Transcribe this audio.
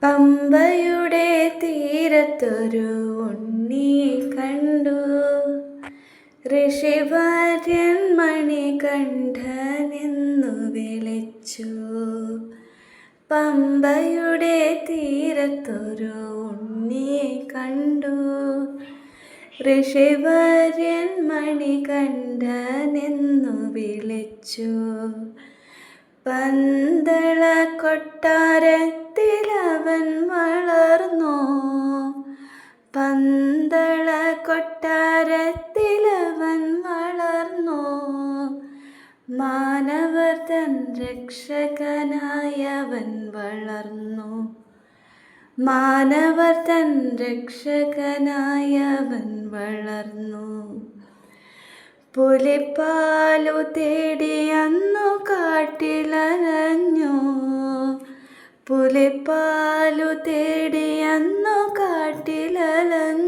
പമ്പയുടെ തീരത്തൊരു ഉണ്ണിയെ കണ്ടു. ഋഷിവര്യൻ മണികണ്ഠനെന്നു വിളിച്ചു. പമ്പയുടെ തീരത്തൊരു ഉണ്ണിയെ കണ്ടു. ഋഷിവര്യൻ മണികണ്ഠനെന്നു വിളിച്ചു. പന്തള കൊട്ടാരത്തിലവൻ വളർന്നു. പന്തള കൊട്ടാരത്തിലവൻ വളർന്നു. മാനവർ തൻ രക്ഷകനായവൻ വളർന്നു. മാനവർ തൻ രക്ഷകനായവൻ വളർന്നു. പുലിപ്പാലു തേടി അന്നു കാട്ടിലലഞ്ഞു. പുലിപ്പാലു തേടി അന്നു കാട്ടിലലഞ്ഞു.